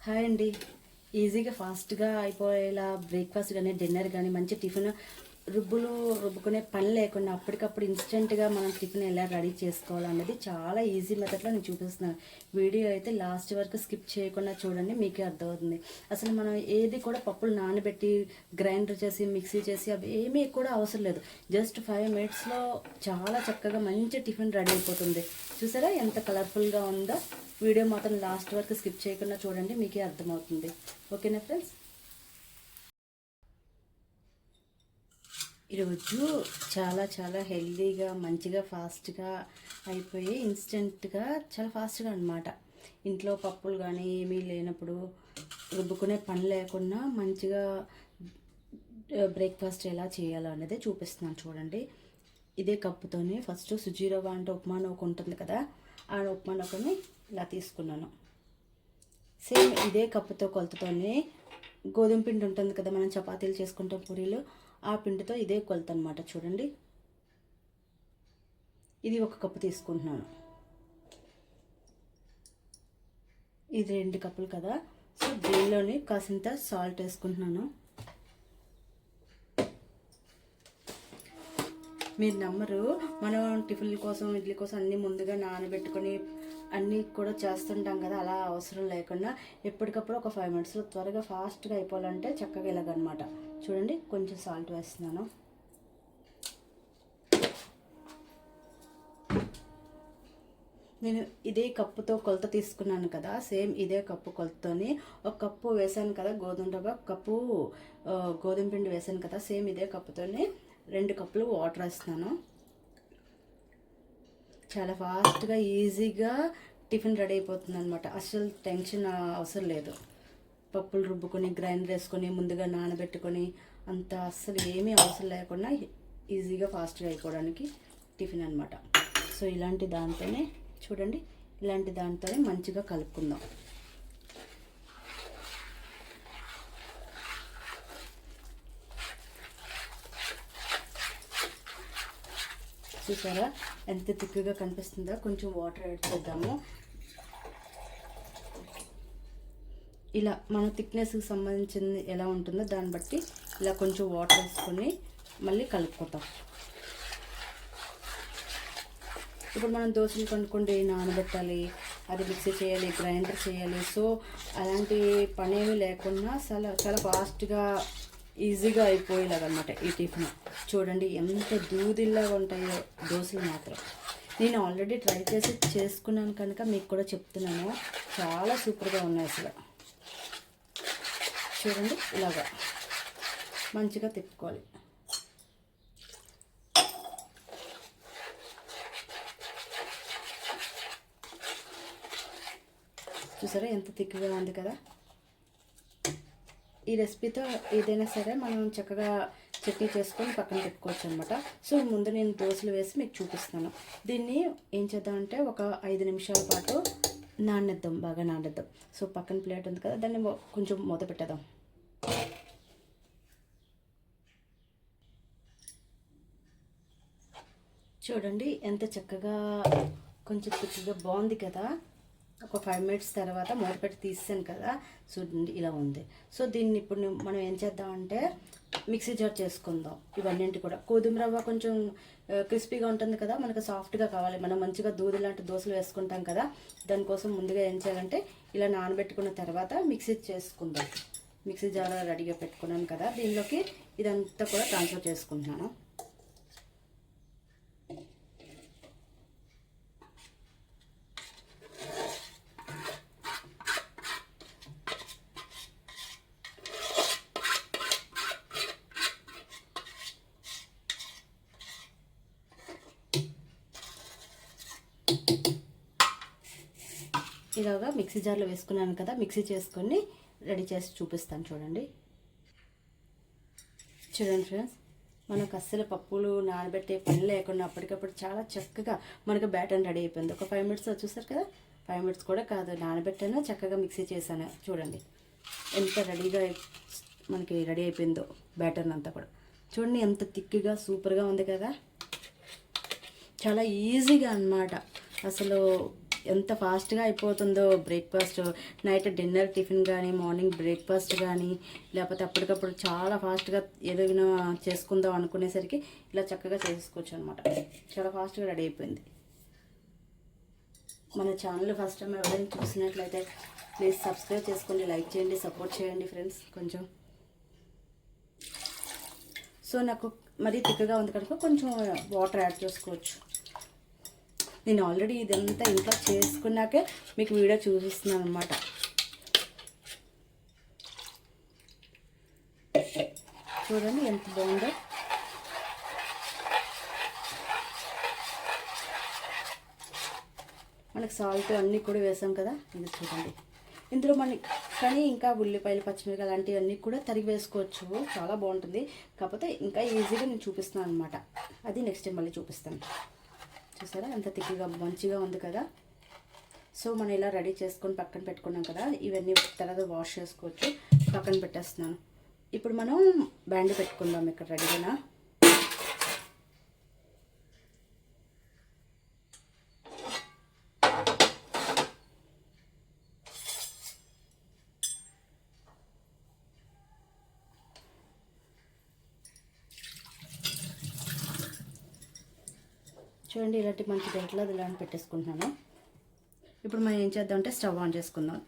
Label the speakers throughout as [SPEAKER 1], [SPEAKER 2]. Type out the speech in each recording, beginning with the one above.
[SPEAKER 1] Hi అండి. ఈజీగా ఫాస్ట్గా అయిపోయేలా బ్రేక్ఫాస్ట్ కానీ డిన్నర్ కానీ మంచి టిఫిన్ రుబ్బుకునే పని లేకుండా అప్పటికప్పుడు ఇన్స్టెంట్గా మనం టిఫిన్ ఎలా రెడీ చేసుకోవాలన్నది చాలా ఈజీ మెథడ్లో నేను చూపిస్తున్నాను. వీడియో అయితే లాస్ట్ వరకు స్కిప్ చేయకుండా చూడండి, మీకే అర్థమవుతుంది. అసలు మనం ఏది కూడా పప్పులు నానబెట్టి గ్రైండర్ చేసి మిక్సీ చేసి అవి ఏమీ కూడా అవసరం లేదు. జస్ట్ 5 మినిట్స్లో చాలా చక్కగా మంచి టిఫిన్ రెడీ అయిపోతుంది. చూసారా ఎంత కలర్ఫుల్గా ఉందో. వీడియో మాత్రం లాస్ట్ వరకు స్కిప్ చేయకుండా చూడండి, మీకే అర్థమవుతుంది. ఓకేనా ఫ్రెండ్స్? ఈరోజు చాలా చాలా హెల్తీగా మంచిగా ఫాస్ట్గా అయిపోయి ఇన్స్టెంట్గా చాలా ఫాస్ట్గా అనమాట. ఇంట్లో పప్పులు కానీ ఏమీ లేనప్పుడు రుబ్బుకునే పని లేకుండా మంచిగా బ్రేక్ఫాస్ట్ ఎలా చేయాలో అనేది చూపిస్తున్నాను చూడండి. ఇదే కప్పుతోని ఫస్ట్ సుజీ రవ్వ అంటే ఉప్మా నూక ఉంటుంది కదా, ఆ ఉప్మా నూకని ఇలా తీసుకున్నాను. సేమ్ ఇదే కప్పుతో కొలతతోనే గోధుమ పిండి ఉంటుంది కదా, మనం చపాతీలు చేసుకుంటాం పూరీలు, ఆ పిండితో ఇదే కొలత అనమాట. చూడండి, ఇది 1 కప్పు తీసుకుంటున్నాను. ఇది 2 కప్పులు కదా, సో దీనిలోని కాసింత సాల్ట్ వేసుకుంటున్నాను. మీరు నమ్మరు, మనం టిఫిన్ల కోసం ఇడ్లీ కోసం అన్నీ ముందుగా నానబెట్టుకొని అన్నీ కూడా చేస్తుంటాం కదా, అలా అవసరం లేకుండా ఎప్పటికప్పుడు ఒక 5 మినిట్స్లో త్వరగా ఫాస్ట్గా అయిపోవాలంటే చక్కగా ఇలాగనమాట. చూడండి, కొంచెం సాల్ట్ వేస్తున్నాను. నేను ఇదే కప్పుతో కొలత తీసుకున్నాను కదా, సేమ్ ఇదే కప్పు కొలతతోని 1 కప్పు వేసాను కదా గోధుమ రవ్వ, 1 కప్పు గోధుమ పిండి వేసాను కదా, సేమ్ ఇదే కప్పుతోని 2 కప్పులు వాటర్ వేస్తున్నాను. చాలా ఫాస్ట్గా ఈజీగా టిఫిన్ రెడీ అయిపోతుంది అనమాట. అసలు టెన్షన్ అవసరం లేదు. పప్పులు రుబ్బుకొని గ్రైండర్ వేసుకొని ముందుగా నానబెట్టుకొని అంత అస్సలు ఏమీ అవసరం లేకుండా ఈజీగా ఫాస్ట్గా అయిపోవడానికి టిఫిన్ అనమాట. సో ఇలాంటి దాంతోనే చూడండి, ఇలాంటి దాంతోనే మంచిగా కలుపుకుందాం. చూసారా ఎంత తిక్కుగా కనిపిస్తుందో. కొంచెం వాటర్ యాడ్ చేద్దాము. ఇలా మన థిక్నెస్కి సంబంధించింది ఎలా ఉంటుందో దాన్ని బట్టి ఇలా కొంచెం వాటర్ వేసుకొని మళ్ళీ కలుపుకుంటాం. ఇప్పుడు మనం దోశలు కొనుక్కోండి, నానబెట్టాలి, అది మిక్సీ చేయాలి, గ్రైండర్ చేయాలి. సో అలాంటి పని ఏమీ లేకుండా చాలా ఫాస్ట్గా ఈజీగా అయిపోయేలాగనమాట ఈ టిఫిన్. చూడండి ఎంత దూదిలాగా ఉంటాయో దోశలు మాత్రం. నేను ఆల్రెడీ ట్రై చేసి చేసుకున్నాను కనుక మీకు కూడా చెప్తున్నాను, చాలా సూపర్గా ఉన్నాయి అసలు. చూడండి, ఇలాగా మంచిగా తిప్పుకోవాలి. చూసారా ఎంత తిక్కుగా ఉంది కదా. ఈ రెసిపీతో ఏదైనా సరే మనం చక్కగా చట్నీ చేసుకొని పక్కన పెట్టుకోవచ్చు అనమాట. సో ముందు నేను దోశలు వేసి మీకు చూపిస్తాను. దీన్ని ఏం చేద్దామంటే ఒక 5 నిమిషాల పాటు నానేద్దాం, బాగా నానేద్దాం. సో పక్కన ప్లేట్ ఉంది కదా, దాన్ని కొంచెం మూత పెట్టేద్దాం. చూడండి ఎంత చక్కగా కొంచెం తిక్కుగా బాగుంది కదా. ఒక 5 మినిట్స్ తర్వాత మూతపెట్టి తీసాను కదా, చూడండి ఇలా ఉంది. సో దీన్ని ఇప్పుడు మనం ఏం చేద్దామంటే మిక్సీ జార్ చేసుకుందాం. ఇవన్నీ కూడా గోధుమ రవ్వ కొంచెం క్రిస్పీగా ఉంటుంది కదా, మనకు సాఫ్ట్గా కావాలి. మనం మంచిగా దూది లాంటి దోశలు వేసుకుంటాం కదా, దానికోసం ముందుగా ఏం చేయాలంటే ఇలా నానబెట్టుకున్న తర్వాత మిక్సీ చేసుకుందాం. మిక్సీ జార్ రెడీగా పెట్టుకున్నాను కదా, దీనిలోకి ఇదంతా కూడా ట్రాన్స్ఫర్ చేసుకుంటున్నాను. ఇలాగా మిక్సీ జార్లో వేసుకున్నాను కదా, మిక్సీ చేసుకొని రెడీ చేసి చూపిస్తాను. చూడండి ఫ్రెండ్స్, మనకు అస్సలు పప్పులు నానబెట్టే పని లేకుండా అప్పటికప్పుడు చాలా చక్కగా మనకు బ్యాటర్ రెడీ అయిపోయింది. ఒక 5 మినిట్స్ చూసారు కదా, 5 మినిట్స్ కూడా కాదు, నానబెట్టాను, చక్కగా మిక్సీ చేశాను. చూడండి ఎంత రెడీగా మనకి రెడీ అయిపోయిందో బ్యాటర్ అంతా కూడా. చూడండి ఎంత థిక్గా సూపర్గా ఉంది కదా. చాలా ఈజీగా అన్నమాట. అసలు ఎంత ఫాస్ట్గా అయిపోతుందో బ్రేక్ఫాస్ట్, నైట్ డిన్నర్ టిఫిన్ కానీ, మార్నింగ్ బ్రేక్ఫాస్ట్ కానీ, లేకపోతే అప్పటికప్పుడు చాలా ఫాస్ట్గా ఏదైనా చేసుకుందాం అనుకునేసరికి ఇలా చక్కగా చేసుకోవచ్చు అనమాట. చాలా ఫాస్ట్గా రెడీ అయిపోయింది. మన ఛానల్ ఫస్ట్ టైం ఎవరైనా చూసినట్లయితే ప్లీజ్ సబ్స్క్రైబ్ చేసుకోండి, లైక్ చేయండి, సపోర్ట్ చేయండి ఫ్రెండ్స్ కొంచెం. సో నాకు మరీ తిక్కగా ఉంది కనుక కొంచెం వాటర్ యాడ్ చేసుకోవచ్చు. నేను ఆల్రెడీ ఇదంతా ఇంట్లో చేసుకున్నాకే మీకు వీడియో చూపిస్తున్నాను అనమాట. చూడండి ఎంత బాగుందో. మనకు సాల్ట్ అన్నీ కూడా వేసాం కదా, ఇది చూడండి. ఇందులో కానీ ఇంకా ఉల్లిపాయలు, పచ్చిమిరపకాయలు అలాంటివన్నీ కూడా తరిగి వేసుకోవచ్చు, చాలా బాగుంటుంది. కాకపోతే ఇంకా ఈజీగా నేను చూపిస్తున్నాను అనమాట. అది నెక్స్ట్ టైం మళ్ళీ చూపిస్తాను. చూసారా ఎంత తిక్కిగా మంచిగా ఉంది కదా. సో మనం ఇలా రెడీ చేసుకొని పక్కన పెట్టుకున్నాం కదా, ఇవన్నీ తర్వాత వాష్ చేసుకోవచ్చు. పక్కన పెట్టేస్తున్నాను. ఇప్పుడు మనం బ్యాండ్ పెట్టుకుందాం ఇక్కడ రెడీగా. చూడండి ఇలాంటి మంచి గంటలో ఇలాంటి పెట్టేసుకుంటున్నాను. ఇప్పుడు మనం ఏం చేద్దామంటే స్టవ్ ఆన్ చేసుకుందాం.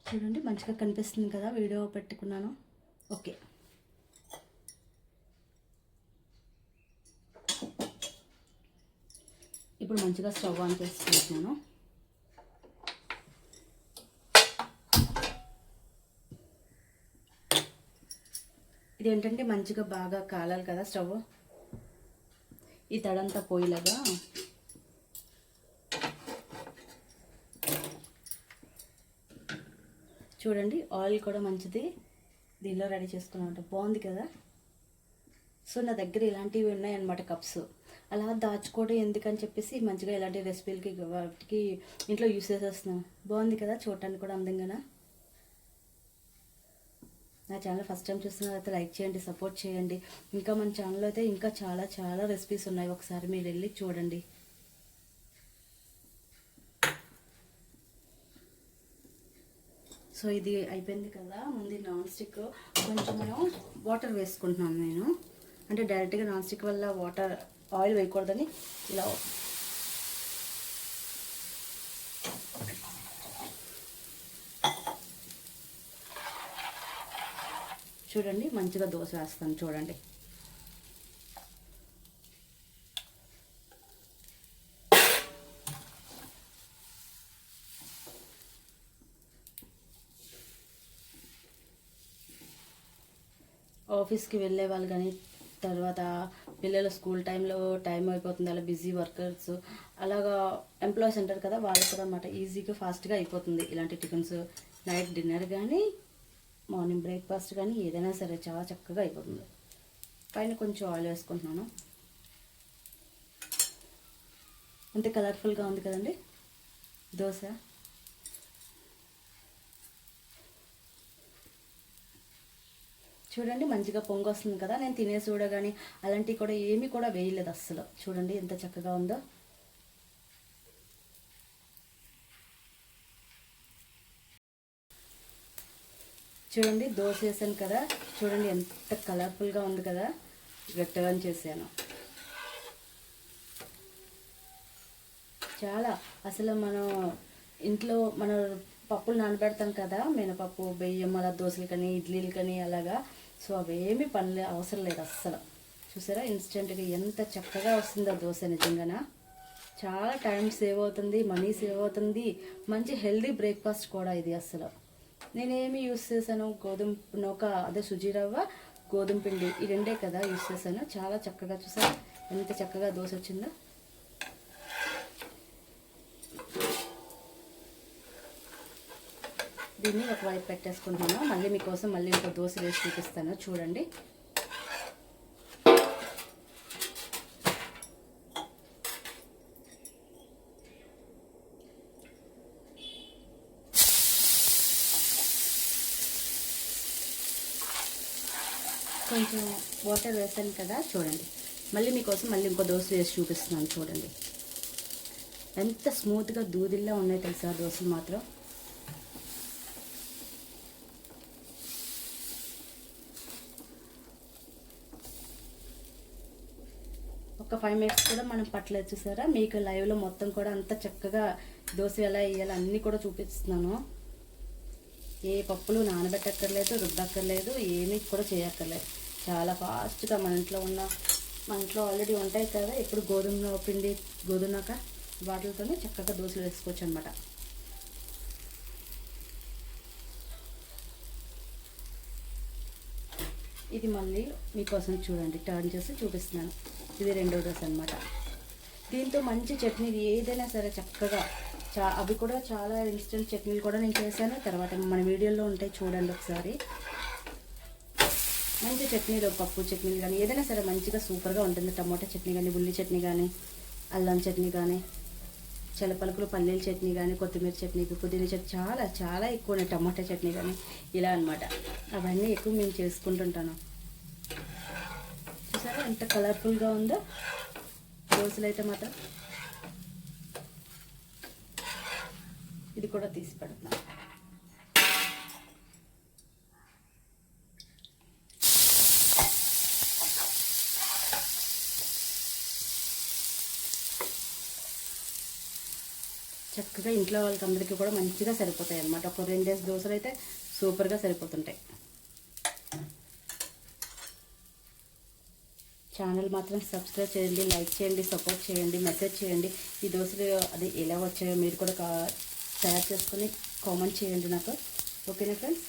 [SPEAKER 1] చూడండి మంచిగా కనిపిస్తుంది కదా, వీడియో పెట్టుకున్నాను. ఓకే, ఇప్పుడు మంచిగా స్టవ్ ఆన్ చేసుకుంటున్నాను. ఇదేంటంటే మంచిగా బాగా కాలాలి కదా స్టవ్, ఈ తడంతా పోయేలాగా. చూడండి ఆయిల్ కూడా మంచిది దీనిలో రెడీ చేసుకున్నామంట, బాగుంది కదా. సో నా దగ్గర ఇలాంటివి ఉన్నాయన్నమాట కప్స్. అలా దాచుకోవడం ఎందుకని చెప్పేసి మంచిగా ఇలాంటి రెసిపీలకి వాటికి ఇంట్లో యూస్ చేసేస్తున్నాం. బాగుంది కదా, చూడటానికి కూడా అందంగా. నా ఛానల్ ఫస్ట్ టైం చూస్తున్న అయితే లైక్ చేయండి, సపోర్ట్ చేయండి. ఇంకా మన ఛానల్లో అయితే ఇంకా చాలా చాలా రెసిపీస్ ఉన్నాయి, ఒకసారి మీరు వెళ్ళి చూడండి. సో ఇది అయిపోయింది కదా. ముందు నాన్ స్టిక్ కొంచెం మనం వాటర్ వేసుకుంటున్నాను నేను, అంటే డైరెక్ట్గా నాన్ స్టిక్ వల్ల వాటర్ ఆయిల్ వేయకూడదని ఇలా. చూడండి మంచిగా దోశ వేస్తాను చూడండి. ఆఫీస్కి వెళ్ళే వాళ్ళు కానీ, తర్వాత పిల్లల స్కూల్ టైంలో టైం అయిపోతుంది, అలా బిజీ వర్కర్స్ అలాగా ఎంప్లాయీస్ ఉంటారు కదా, వాళ్ళకి కూడా అన్నమాట ఈజీగా ఫాస్ట్గా అయిపోతుంది ఇలాంటి టిఫిన్స్. నైట్ డిన్నర్ కానీ, మార్నింగ్ బ్రేక్ఫాస్ట్ కానీ ఏదైనా సరే చాలా చక్కగా అయిపోతుంది. పైన కొంచెం ఆయిల్ వేసుకుంటున్నాను. అంతే కలర్ఫుల్గా ఉంది కదండి దోశ. చూడండి మంచిగా పొంగు వస్తుంది కదా. నేను తినే సోడా కానీ అలాంటివి కూడా ఏమీ కూడా వేయలేదు అస్సలు. చూడండి ఎంత చక్కగా ఉందో. చూడండి దోశ వేసాను కదా, చూడండి ఎంత కలర్ఫుల్గా ఉంది కదా, గట్టిగా చేశాను. చాలా అసలు మనం ఇంట్లో మనం పప్పులు నానబెడతాం కదా, మినపప్పు, బియ్యం, అలా దోశలు కానీ ఇడ్లీలు కానీ అలాగా. సో అవేమీ పని అవసరం లేదు అస్సలు. చూసారా ఇన్స్టెంట్గా ఎంత చక్కగా వస్తుందో దోశ. నిజంగానా చాలా టైం సేవ్ అవుతుంది, మనీ సేవ్ అవుతుంది, మంచి హెల్దీ బ్రేక్ఫాస్ట్ కూడా ఇది. అస్సలు నేనేమి యూస్ చేశాను, గోధుమ నూక అదే సుజీ రవ్వ, గోధుమ పిండి, ఈ రెండే కదా యూస్ చేశాను. చాలా చక్కగా చూసారా ఎంత చక్కగా దోశ వచ్చిందో. దీన్ని ఒకవైపు పెట్టేసుకుంటున్నాను. మళ్ళీ మీకోసం మళ్ళీ ఇంకో దోశ వేసి చూపిస్తాను చూడండి. కొంచెం వాటర్ వేసాను కదా, చూడండి. మళ్ళీ మీకోసం మళ్ళీ ఇంకో దోశ వేసి చూపిస్తున్నాను చూడండి. ఎంత స్మూత్గా దూదిల్లా ఉన్నాయి తెలుసా దోశలు మాత్రం. ఒక 5 మినిట్స్ కూడా మనం పట్టలేదు చూసారా. మీకు లైవ్లో మొత్తం కూడా అంత చక్కగా దోశ ఎలా వేయాలి అన్నీ కూడా చూపిస్తున్నాను. ఏ పప్పులు నానబెట్టక్కర్లేదు, రుబ్బక్కర్లేదు, ఏమీ కూడా చేయక్కర్లేదు. చాలా ఫాస్ట్గా మన ఇంట్లో ఆల్రెడీ ఉంటాయి కదా ఇప్పుడు గోధుమ పిండి, గోధుమక వాటితోనే చక్కగా దోశలు వేసుకోవచ్చు అనమాట. ఇది మళ్ళీ మీకోసం చూడండి, టర్న్ చేసి చూపిస్తున్నాను. ఇది రెండో దోశ అనమాట. దీంతో మంచి చట్నీ ఏదైనా సరే చక్కగా అవి కూడా చాలా ఇన్స్టెంట్ చట్నీలు కూడా నేను చేశాను. తర్వాత మన వీడియోలో ఉంటాయి చూడండి ఒకసారి. మంచి చట్నీలు, పప్పు చట్నీలు కానీ ఏదైనా సరే మంచిగా సూపర్గా ఉంటుంది. టమాటా చట్నీ కానీ, ఉల్లి చట్నీ కానీ, అల్లం చట్నీ కానీ, చలపలుకులు పల్లీల చట్నీ కానీ, కొత్తిమీర చట్నీ, పుదీనా చట్నీ చాలా చాలా ఎక్కువ ఉన్నాయి. టమాటా చట్నీ కానీ ఇలా అనమాట. అవన్నీ ఎక్కువ మేము చేసుకుంటుంటాను. చూసారా ఎంత కలర్ఫుల్గా ఉందో దోశలు అయితే మాత్రం. ఇది కూడా తీసి పెడుతున్నాను. చక్కగా ఇంట్లో వాళ్ళకి అందరికీ కూడా మంచిగా సరిపోతాయి అన్నమాట. ఒక 2 దోశలు అయితే సూపర్గా సరిపోతుంటాయి. ఛానల్ మాత్రం సబ్స్క్రైబ్ చేయండి, లైక్ చేయండి, సపోర్ట్ చేయండి, మెసేజ్ చేయండి. ఈ దోశలు అది ఎలా వచ్చాయో మీరు కూడా తయారు చేసుకొని కామెంట్ చేయండి నాకు. ఓకేనా ఫ్రెండ్స్.